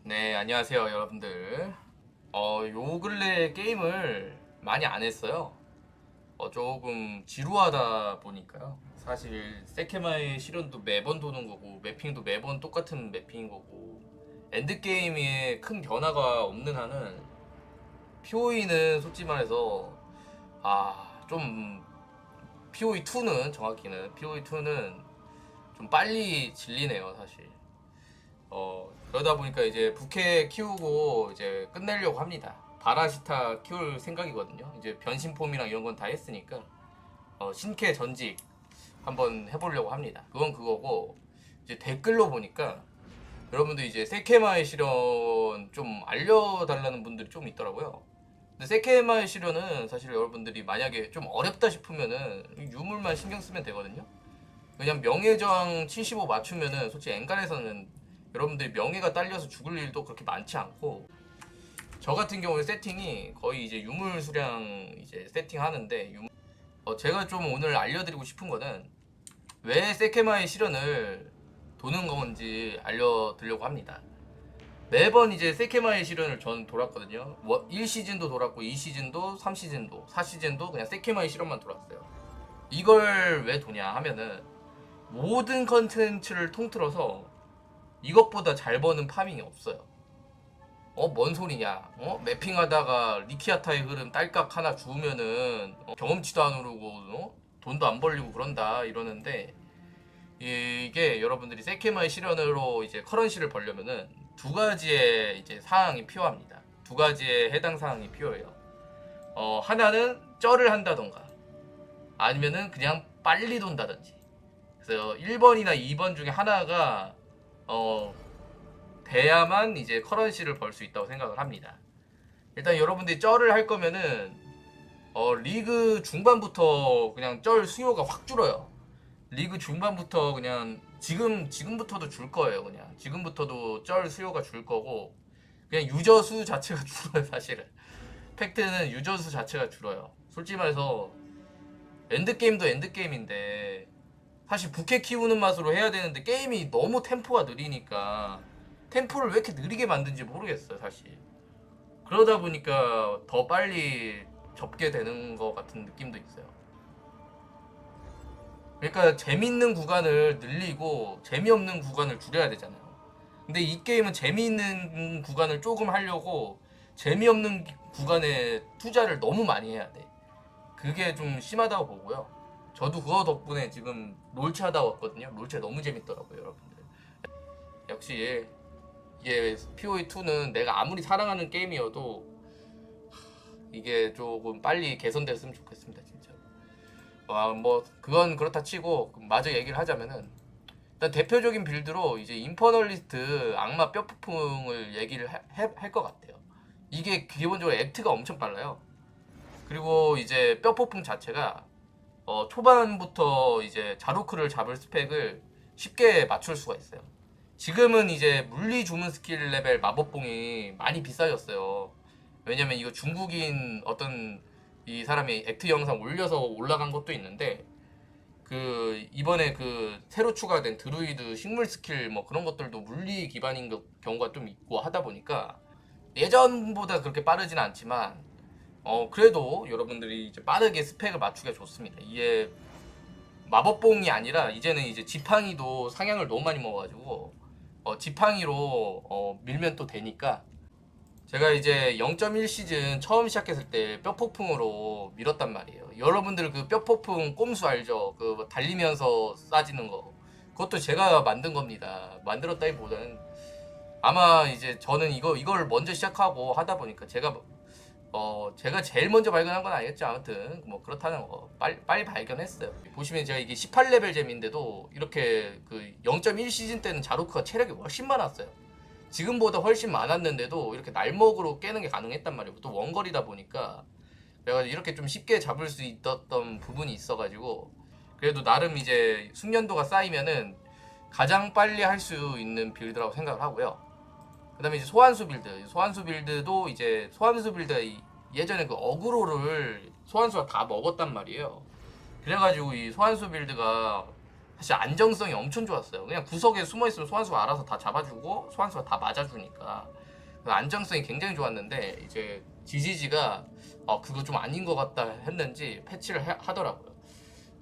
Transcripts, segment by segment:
네, 안녕하세요, 여러분들. 요 근래 게임을 많이 안 했어요. 조금 지루하다 보니까요. 사실, 세케마의 실현도 매번 도는 거고, 매핑도 매번 똑같은 매핑인 거고, 엔드게임에 큰 변화가 없는 한은, POE는 솔직히 말해서, 좀, POE2는, 정확히는, POE2는 좀 빨리 질리네요, 사실. 그러다 보니까 이제 부캐 키우고 이제 끝내려고 합니다. 바라시타 키울 생각이거든요. 이제 변신폼이랑 이런 건 다 했으니까 신캐 전직 한번 해보려고 합니다. 그건 그거고 이제 댓글로 보니까 여러분들 이제 세케마의 실현 좀 알려달라는 분들이 좀 있더라고요. 근데 세케마의 실현은 사실 여러분들이 만약에 좀 어렵다 싶으면은 유물만 신경 쓰면 되거든요. 그냥 명예저항 75 맞추면은 솔직히 엔간에서는 여러분들이 명예가 딸려서 죽을 일도 그렇게 많지 않고, 저 같은 경우에 세팅이 거의 이제 유물 수량 이제 세팅하는데 제가 좀 오늘 알려드리고 싶은 거는 왜 세케마의 실현을 도는 건지 알려드리려고 합니다. 매번 이제 세케마의 실현을 전 돌았거든요. 1시즌도 돌았고 2시즌도 3시즌도 4시즌도 그냥 세케마의 실현만 돌았어요. 이걸 왜 도냐 하면은 모든 컨텐츠를 통틀어서 이것보다 잘 버는 파밍이 없어요. 뭔 소리냐? 매핑하다가 리키아타의 흐름 딸깍 하나 주우면은 경험치도 안 오르고 돈도 안 벌리고 그런다 이러는데, 이게 여러분들이 세케마의 실현으로 이제 커런시를 벌려면은 두 가지의 이제 사항이 필요합니다. 두 가지의 해당 사항이 필요해요. 하나는 쩔을 한다던가 아니면은 그냥 빨리 돈다든지. 그래서 1번이나 2번 중에 하나가 어, 돼야만 이제 커런시를 벌 수 있다고 생각을 합니다. 일단 여러분들이 쩔을 할 거면은 리그 중반부터 그냥 쩔 수요가 확 줄어요. 리그 중반부터 그냥 지금부터도 줄 거예요. 그냥 지금부터도 쩔 수요가 줄 거고, 그냥 유저 수 자체가 줄어요. 사실은 팩트는 유저 수 자체가 줄어요. 솔직히 말해서 엔드게임도 엔드게임인데 사실 부캐 키우는 맛으로 해야 되는데 게임이 너무 템포가 느리니까 템포를 왜 이렇게 느리게 만든지 모르겠어요, 사실. 그러다 보니까 더 빨리 접게 되는 것 같은 느낌도 있어요. 그러니까 재밌는 구간을 늘리고 재미없는 구간을 줄여야 되잖아요. 근데 이 게임은 재미있는 구간을 조금 하려고 재미없는 구간에 투자를 너무 많이 해야 돼. 그게 좀 심하다고 보고요. 저도 그거 덕분에 지금 롤체 하다 왔거든요. 롤체 너무 재밌더라고요, 여러분들. 역시 이게 POE2는 내가 아무리 사랑하는 게임이어도 이게 조금 빨리 개선됐으면 좋겠습니다, 진짜. 뭐 그건 그렇다 치고 마저 얘기를 하자면은, 일단 대표적인 빌드로 이제 인퍼널리스트 악마 뼈폭풍을 얘기를 할 것 같아요. 이게 기본적으로 액트가 엄청 빨라요. 그리고 이제 뼈폭풍 자체가 초반부터 이제 자루크를 잡을 스펙을 쉽게 맞출 수가 있어요. 지금은 이제 물리 주문 스킬 레벨 마법봉이 많이 비싸졌어요. 왜냐면 이거 중국인 어떤 이 사람이 액트 영상 올려서 올라간 것도 있는데, 그 이번에 그 새로 추가된 드루이드 식물 스킬 뭐 그런 것들도 물리 기반인 경우가 좀 있고 하다 보니까 예전보다 그렇게 빠르진 않지만 그래도 여러분들이 이제 빠르게 스펙을 맞추기가 좋습니다. 이게 마법봉이 아니라 이제는 이제 지팡이도 상향을 너무 많이 먹어가지고 지팡이로 밀면 또 되니까. 제가 이제 0.1 시즌 처음 시작했을 때 뼈폭풍으로 밀었단 말이에요. 여러분들 그 뼈폭풍 꼼수 알죠? 그 달리면서 쏴지는 거. 그것도 제가 만든 겁니다. 만들었다기보다는 아마 이제 저는 이걸 먼저 시작하고 하다 보니까 제가 제일 먼저 발견한 건 아니겠죠. 아무튼 뭐 그렇다는 거 빨리 발견했어요. 보시면 제가 이게 18레벨 잼인데도 이렇게 그 0.1 시즌 때는 자루크가 체력이 훨씬 많았어요. 지금보다 훨씬 많았는데도 이렇게 날먹으로 깨는 게 가능했단 말이에요. 또 원거리다 보니까 내가 이렇게 좀 쉽게 잡을 수 있었던 부분이 있어가지고, 그래도 나름 이제 숙련도가 쌓이면은 가장 빨리 할 수 있는 빌드라고 생각을 하고요. 그 다음에 이제 소환수 빌드도 이제 소환수 빌드가 예전에 그 어그로를 소환수가 다 먹었단 말이에요. 그래가지고 이 소환수 빌드가 사실 안정성이 엄청 좋았어요. 그냥 구석에 숨어있으면 소환수가 알아서 다 잡아주고 소환수가 다 맞아주니까 안정성이 굉장히 좋았는데 이제 GGG가 그거 좀 아닌 것 같다 했는지 패치를 하더라고요.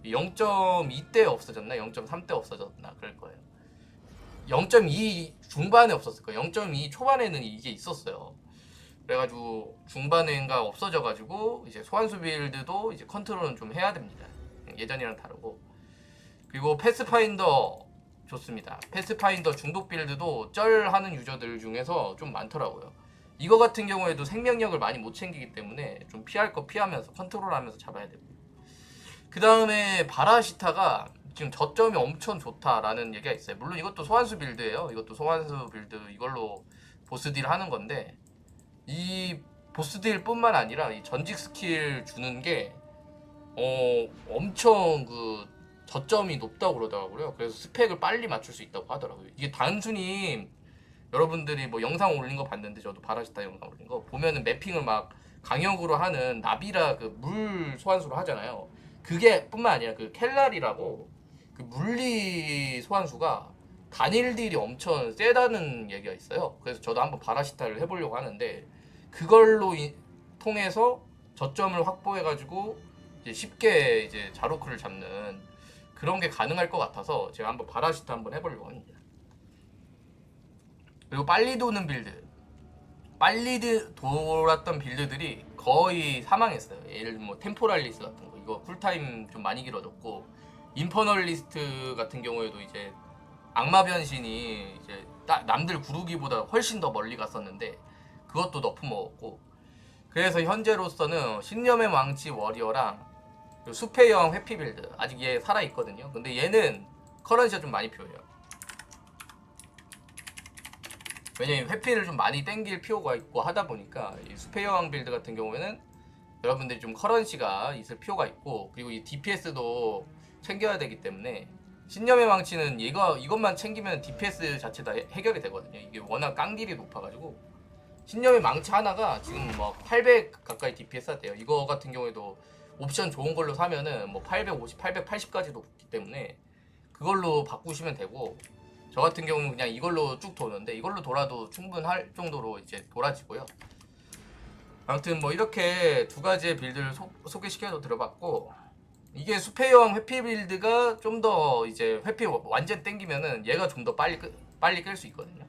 0.2대 없어졌나 0.3대 없어졌나 그럴 거예요. 0.2 중반에 없었을 거예요. 0.2 초반에는 이게 있었어요. 그래가지고 중반에인가 없어져가지고 이제 소환수 빌드도 이제 컨트롤은 좀 해야 됩니다. 예전이랑 다르고. 그리고 패스파인더 좋습니다. 패스파인더 중독 빌드도 쩔 하는 유저들 중에서 좀 많더라고요. 이거 같은 경우에도 생명력을 많이 못 챙기기 때문에 좀 피할 거 피하면서 컨트롤하면서 잡아야 되고. 그 다음에 바라시타가 지금 저점이 엄청 좋다라는 얘기가 있어요. 물론 이것도 소환수 빌드예요. 이것도 소환수 빌드 이걸로 보스딜 하는 건데 이 보스딜 뿐만 아니라 이 전직 스킬 주는 게 엄청 그 저점이 높다고 그러더라고요. 그래서 스펙을 빨리 맞출 수 있다고 하더라고요. 이게 단순히 여러분들이 뭐 영상 올린 거 봤는데 저도 바라시타 영상 올린 거 보면은 매핑을 막 강력으로 하는 나비라 그 물 소환수로 하잖아요. 그게 뿐만 아니라 그 켈랄이라고 그 물리 소환수가 단일 딜이 엄청 세다는 얘기가 있어요. 그래서 저도 한번 바라시타를 해보려고 하는데 그걸로 통해서 저점을 확보해가지고 이제 쉽게 이제 자로크를 잡는 그런 게 가능할 것 같아서 제가 한번 바라시타 한번 해보려고 합니다. 그리고 빨리 도는 빌드, 빨리 돌았던 빌드들이 거의 사망했어요. 예를 들면 뭐 템포랄리스 같은 거 이거 쿨타임 좀 많이 길어졌고, 인퍼널리스트 같은 경우에도 이제 악마 변신이 이제 남들 구르기보다 훨씬 더 멀리 갔었는데 그것도 너프 먹었고, 그래서 현재로서는 신념의 망치 워리어랑 숲의 여왕 회피 빌드 아직 얘 살아있거든요. 근데 얘는 커런시가 좀 많이 필요해요. 왜냐면 회피를 좀 많이 땡길 필요가 있고 하다 보니까 이 숲의 여왕 빌드 같은 경우에는 여러분들이 좀 커런시가 있을 필요가 있고, 그리고 이 DPS도 챙겨야 되기 때문에 신념의 망치는 이것만 챙기면 DPS 자체 다 해결이 되거든요. 이게 워낙 깡딜이 높아가지고 신념의 망치 하나가 지금 뭐 800 가까이 DPS가 돼요. 이거 같은 경우에도 옵션 좋은 걸로 사면은 뭐 850, 880까지도 붙기 때문에 그걸로 바꾸시면 되고, 저 같은 경우는 그냥 이걸로 쭉 도는데 이걸로 돌아도 충분할 정도로 이제 돌아지고요. 아무튼 뭐 이렇게 두 가지의 빌드를 소개시켜서 들어봤고, 이게 숲의 여왕 회피 빌드가 좀 더 이제 회피 완전 땡기면은 얘가 좀 더 빨리 끌 수 있거든요.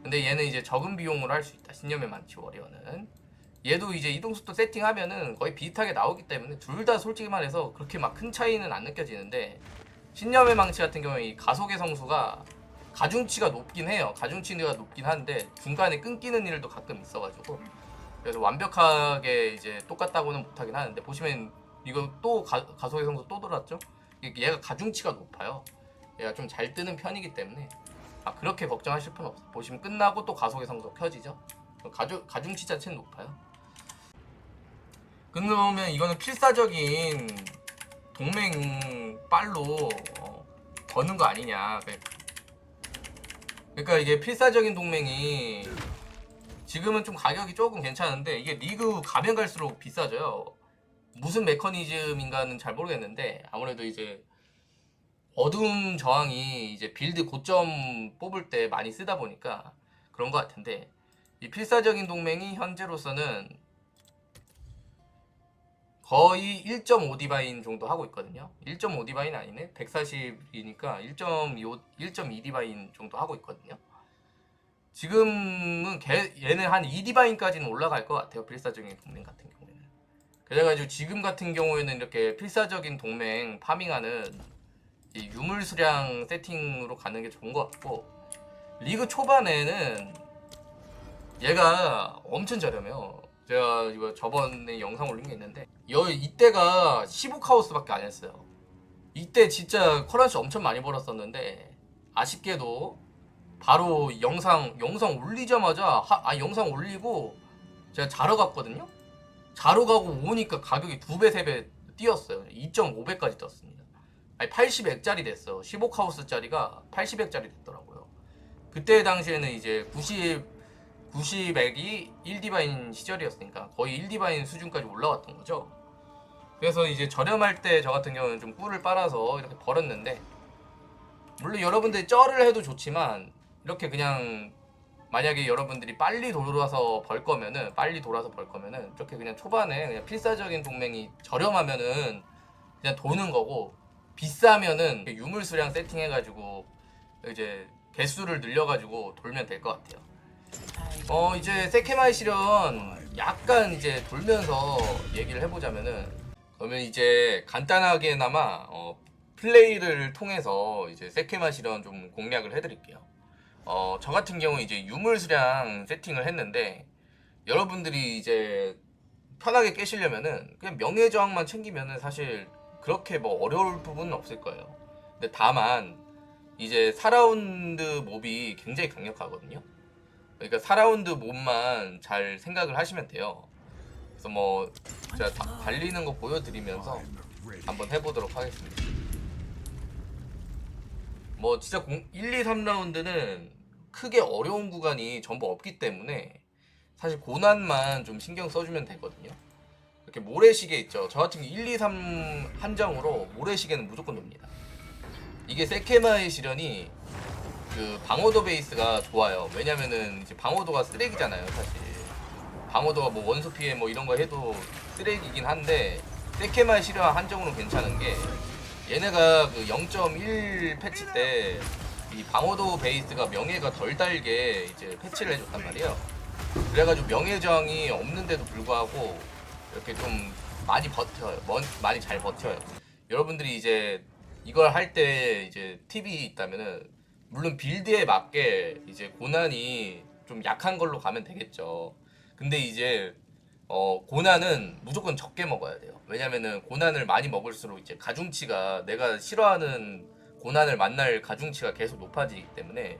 근데 얘는 이제 적은 비용으로 할 수 있다. 신념의 망치 워리어는 얘도 이제 이동속도 세팅하면은 거의 비슷하게 나오기 때문에 둘 다 솔직히 말해서 그렇게 막 큰 차이는 안 느껴지는데, 신념의 망치 같은 경우에 이 가속의 성수가 가중치가 높긴 해요. 가중치가 높긴 한데 중간에 끊기는 일도 가끔 있어가지고 그래서 완벽하게 이제 똑같다고는 못하긴 하는데, 보시면 이거 또 가속의 성수 또 돌았죠? 얘가 가중치가 높아요. 얘가 좀 잘 뜨는 편이기 때문에 그렇게 걱정하실 필요는 없어요. 보시면 끝나고 또 가속의 성수 켜지죠? 가중치 자체는 높아요. 그러면 이거는 필사적인 동맹 빨로 거는 거 아니냐. 그러니까 이게 필사적인 동맹이 지금은 좀 가격이 조금 괜찮은데 이게 리그 가면 갈수록 비싸져요. 무슨 메커니즘인가는 잘 모르겠는데 아무래도 이제 어둠 저항이 이제 빌드 고점 뽑을 때 많이 쓰다 보니까 그런 것 같은데, 이 필사적인 동맹이 현재로서는 거의 1.5 디바인 정도 하고 있거든요. 1.5 디바인 아니네? 140이니까 1.2 디바인 정도 하고 있거든요. 지금은 얘는 한 2 디바인까지는 올라갈 것 같아요. 필사적인 동맹 같은 경우에는. 그래가지고 지금 같은 경우에는 이렇게 필사적인 동맹 파밍하는 이 유물 수량 세팅으로 가는 게 좋은 것 같고, 리그 초반에는 얘가 엄청 저렴해요. 제가 이거 저번에 영상 올린 게 있는데 이때가 15카오스밖에 안 했어요. 이때 진짜 커런시 엄청 많이 벌었었는데 아쉽게도 바로 영상 올리자마자 영상 올리고 제가 자러 갔거든요. 자러 가고 오니까 가격이 2배 3배 뛰었어요. 2.5배까지 떴습니다. 아니 80액짜리 됐어. 15카오스짜리가 80액짜리 됐더라고요. 그때 당시에는 이제 90액이 1디바인 시절이었으니까 거의 1디바인 수준까지 올라왔던 거죠. 그래서 이제 저렴할 때 저 같은 경우는 좀 꿀을 빨아서 이렇게 벌었는데, 물론 여러분들이 쩔을 해도 좋지만 이렇게 그냥 만약에 여러분들이 빨리 돌아서 벌 거면은 이렇게 그냥 초반에 그냥 필사적인 동맹이 저렴하면은 그냥 도는 거고, 비싸면은 유물 수량 세팅해가지고 이제 개수를 늘려가지고 돌면 될 것 같아요. 이제 세케마이 실현 약간 이제 돌면서 얘기를 해보자면은, 그러면 이제 간단하게나마 플레이를 통해서 이제 세케마 실현 좀 공략을 해드릴게요. 저 같은 경우 이제 유물 수량 세팅을 했는데, 여러분들이 이제 편하게 깨시려면은 그냥 명예저항만 챙기면은 사실 그렇게 뭐 어려울 부분은 없을 거예요. 근데 다만 이제 4라운드 몹이 굉장히 강력하거든요. 그러니까 4라운드 몹만 잘 생각을 하시면 돼요. 그래서 뭐 제가 달리는 거 보여드리면서 한번 해보도록 하겠습니다. 뭐 진짜 1, 2, 3라운드는 크게 어려운 구간이 전부 없기 때문에 사실 고난만 좀 신경 써주면 되거든요. 이렇게 모래시계 있죠. 저 같은 경우 1, 2, 3 한정으로 모래시계는 무조건 돕니다. 이게 세케마의 실현이 그 방어도 베이스가 좋아요. 왜냐면은 이제 방어도가 쓰레기잖아요, 사실. 방어도가 뭐 원소 피해 뭐 이런 거 해도 쓰레기긴 한데, 세케마의 실현 한정으로 괜찮은 게 얘네가 그 0.1 패치 때 이 방어도 베이스가 명예가 덜 달게 이제 패치를 해줬단 말이에요. 그래가지고 명예저항이 없는데도 불구하고 이렇게 좀 많이 버텨요. 많이 잘 버텨요. 여러분들이 이제 이걸 할 때 이제 팁이 있다면은, 물론 빌드에 맞게 이제 고난이 좀 약한 걸로 가면 되겠죠. 근데 이제 고난은 무조건 적게 먹어야 돼요. 왜냐면은 고난을 많이 먹을수록 이제 가중치가, 내가 싫어하는 고난을 만날 가중치가 계속 높아지기 때문에.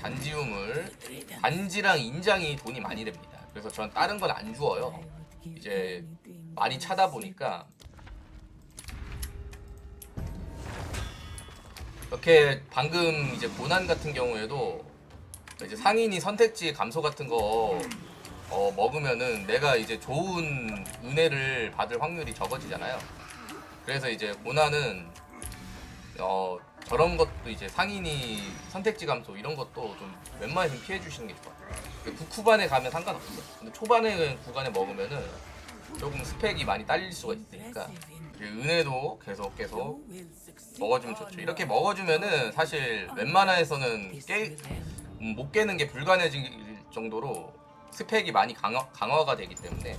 단지우물, 단지랑 인장이 돈이 많이 됩니다. 그래서 전 다른 건 안 주어요. 이제 많이 차다 보니까. 이렇게 방금 이제 고난 같은 경우에도 이제 상인이 선택지 감소 같은 거 먹으면은 내가 이제 좋은 은혜를 받을 확률이 적어지잖아요. 그래서 이제 고난은 저런 것도 이제 상인이 선택지 감소 이런 것도 좀 웬만해서 피해 주시는 게 좋아요. 후반에 가면 상관없어요. 근데 초반에 구간에 먹으면은 조금 스펙이 많이 딸릴 수가 있으니까 은혜도 계속 먹어주면 좋죠. 이렇게 먹어주면은 사실 웬만해서는 못 깨는 게 불가능해질 정도로 스펙이 많이 강화가 되기 때문에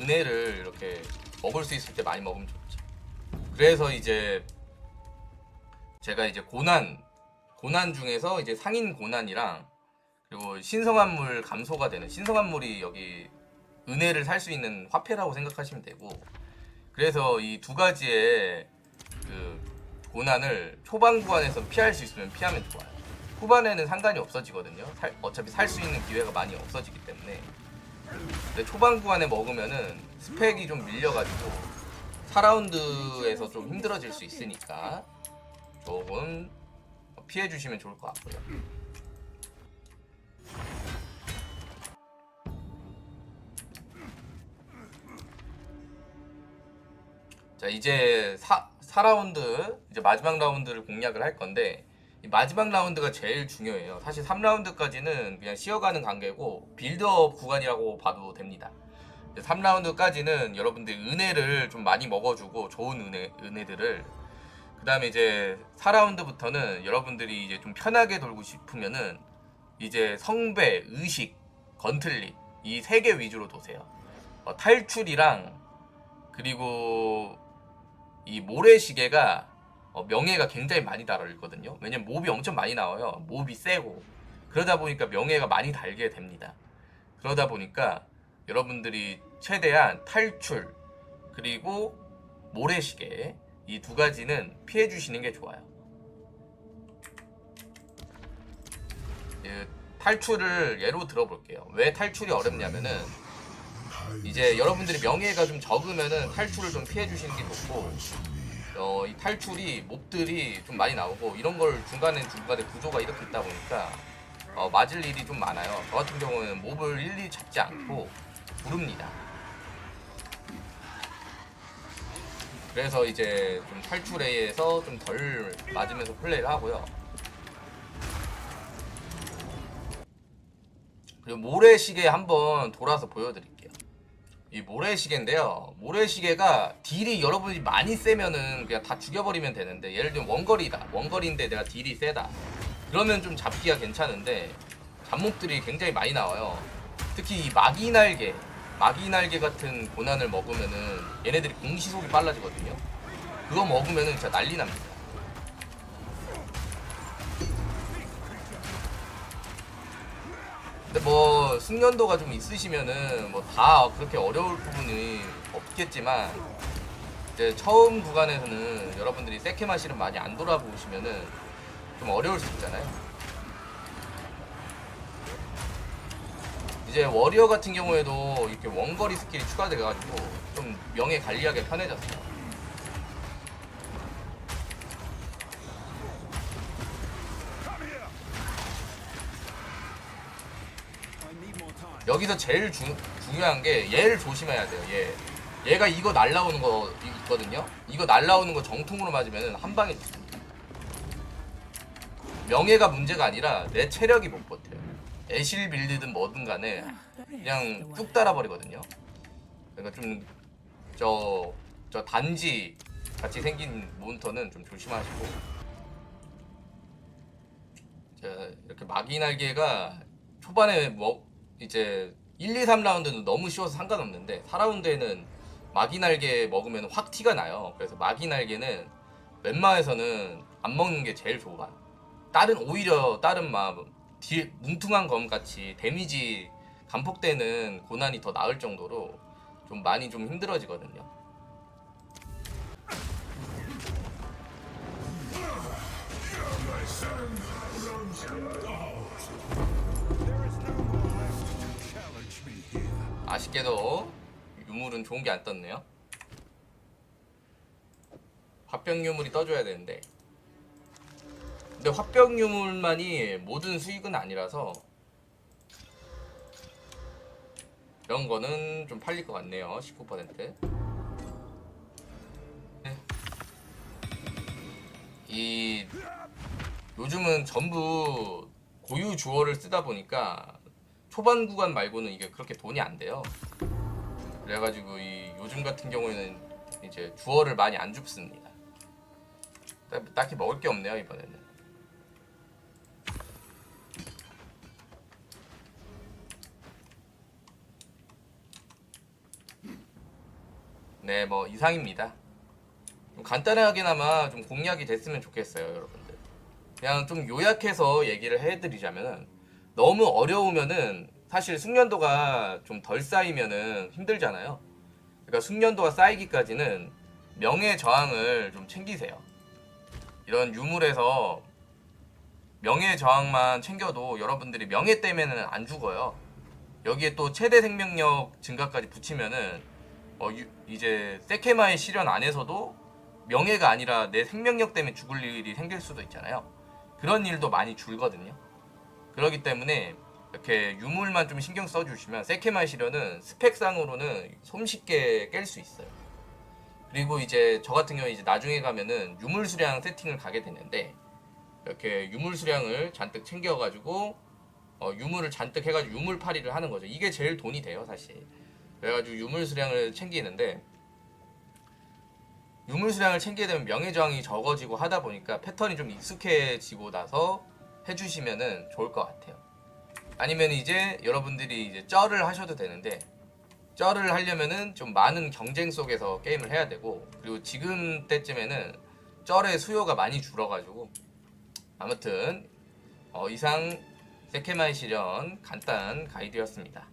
은혜를 이렇게 먹을 수 있을 때 많이 먹으면 좋죠. 그래서 이제 제가 이제 고난 중에서 이제 상인 고난이랑 그리고 신성한물 감소가 되는, 신성한물이 여기 은혜를 살 수 있는 화폐라고 생각하시면 되고, 그래서 이 두 가지의 그 고난을 초반 구간에서 피할 수 있으면 피하면 좋아요. 후반에는 상관이 없어지거든요. 어차피 살 수 있는 기회가 많이 없어지기 때문에. 근데 초반 구간에 먹으면은 스펙이 좀 밀려가지고 4라운드에서 좀 힘들어질 수 있으니까 조금 피해 주시면 좋을 것 같고요. 자, 이제 4라운드, 이제 마지막 라운드를 공략을 할 건데, 이 마지막 라운드가 제일 중요해요. 사실 3라운드까지는 그냥 쉬어가는 관계고 빌드업 구간이라고 봐도 됩니다. 3라운드까지는 여러분들 은혜를 좀 많이 먹어주고, 좋은 은혜들을. 그 다음에 이제 4라운드부터는 여러분들이 이제 좀 편하게 돌고 싶으면은 이제 성배, 의식, 건틀릿 이 3개 위주로 도세요. 탈출이랑 그리고 이 모래시계가 명예가 굉장히 많이 달아있거든요. 왜냐면 몹이 엄청 많이 나와요. 몹이 세고. 그러다 보니까 명예가 많이 달게 됩니다. 그러다 보니까 여러분들이 최대한 탈출 그리고 모래시계 이 두 가지는 피해 주시는 게 좋아요. 탈출을 예로 들어볼게요. 왜 탈출이 어렵냐면은, 이제 여러분들이 명예가 좀 적으면은 탈출을 좀 피해 주시는 게 좋고, 이 탈출이 몹들이 좀 많이 나오고 이런 걸 중간에 구조가 이렇게 있다 보니까 맞을 일이 좀 많아요. 저 같은 경우는 몹을 일일이 잡지 않고 부릅니다. 그래서 이제 좀 탈출에서 좀 덜 맞으면서 플레이를 하고요. 그리고 모래시계 한번 돌아서 보여드릴게요. 이 모래시계인데요. 모래시계가 딜이 여러분이 많이 세면은 그냥 다 죽여버리면 되는데, 예를 들면 원거리다. 원거리인데 내가 딜이 세다. 그러면 좀 잡기가 괜찮은데 잡목들이 굉장히 많이 나와요. 특히 이 마기날개 같은 고난을 먹으면은 얘네들이 공시속이 빨라지거든요. 그거 먹으면은 진짜 난리 납니다. 근데 뭐 숙련도가 좀 있으시면은 뭐 다 그렇게 어려울 부분이 없겠지만, 이제 처음 구간에서는 여러분들이 세케마 실은 많이 안 돌아보시면은 좀 어려울 수 있잖아요. 이제 워리어 같은 경우에도 이렇게 원거리 스킬이 추가돼가지고 좀 명예 관리하기 편해졌어요. 여기서 제일 중요한 게 얘를 조심해야 돼요. 얘가 이거 날라오는 거 있거든요. 이거 날라오는 거 정통으로 맞으면 한 방에 죽습니다. 명예가 문제가 아니라 내 체력이 못 버텨요. 애실 빌드든 뭐든 간에 그냥 뚝 달아버리거든요. 그러니까 좀 저 단지 같이 생긴 몬스터는 좀 조심하시고. 자, 이렇게 마기날개가 초반에 뭐 이제 1, 2, 3라운드는 너무 쉬워서 상관없는데 4라운드에는 마기날개 먹으면 확 티가 나요. 그래서 마기날개는 웬만해서는 안 먹는 게 제일 좋아. 오히려 다른 뭉퉁한 검같이 데미지 감폭되는 고난이 더 나을 정도로 좀 많이 좀 힘들어지거든요. 아쉽게도 유물은 좋은 게 안 떴네요. 화병 유물이 떠줘야 되는데, 근데 화병 유물만이 모든 수익은 아니라서 이런 거는 좀 팔릴 것 같네요. 19%. 이 요즘은 전부 고유 주어를 쓰다 보니까 초반 구간 말고는 이게 그렇게 돈이 안 돼요. 그래가지고 이 요즘 같은 경우에는 이제 주어를 많이 안 줍습니다. 딱히 먹을 게 없네요, 이번에는. 네, 뭐 이상입니다. 좀 간단하게나마 좀 공략이 됐으면 좋겠어요, 여러분들. 그냥 좀 요약해서 얘기를 해드리자면은, 너무 어려우면은 사실 숙련도가 좀 덜 쌓이면은 힘들잖아요. 그러니까 숙련도가 쌓이기까지는 명예 저항을 좀 챙기세요. 이런 유물에서 명예 저항만 챙겨도 여러분들이 명예 때문에는 안 죽어요. 여기에 또 최대 생명력 증가까지 붙이면은 이제 세케마의 시련 안에서도 명예가 아니라 내 생명력 때문에 죽을 일이 생길 수도 있잖아요. 그런 일도 많이 줄거든요. 그렇기 때문에 이렇게 유물만 좀 신경 써주시면 세케마의 시련은 스펙상으로는 손쉽게 깰 수 있어요. 그리고 이제 저 같은 경우 이제 나중에 가면은 유물 수량 세팅을 가게 되는데, 이렇게 유물 수량을 잔뜩 챙겨가지고 유물을 잔뜩 해가지고 유물 팔이를 하는 거죠. 이게 제일 돈이 돼요, 사실. 그래가지고 유물 수량을 챙기는데, 유물 수량을 챙기게 되면 명예 저항이 적어지고 하다 보니까 패턴이 좀 익숙해지고 나서 해주시면은 좋을 것 같아요. 아니면 이제 여러분들이 이제 쩔을 하셔도 되는데, 쩔을 하려면은 좀 많은 경쟁 속에서 게임을 해야 되고, 그리고 지금 때쯤에는 쩔의 수요가 많이 줄어가지고. 아무튼 이상 세케마이 시련 간단 가이드였습니다.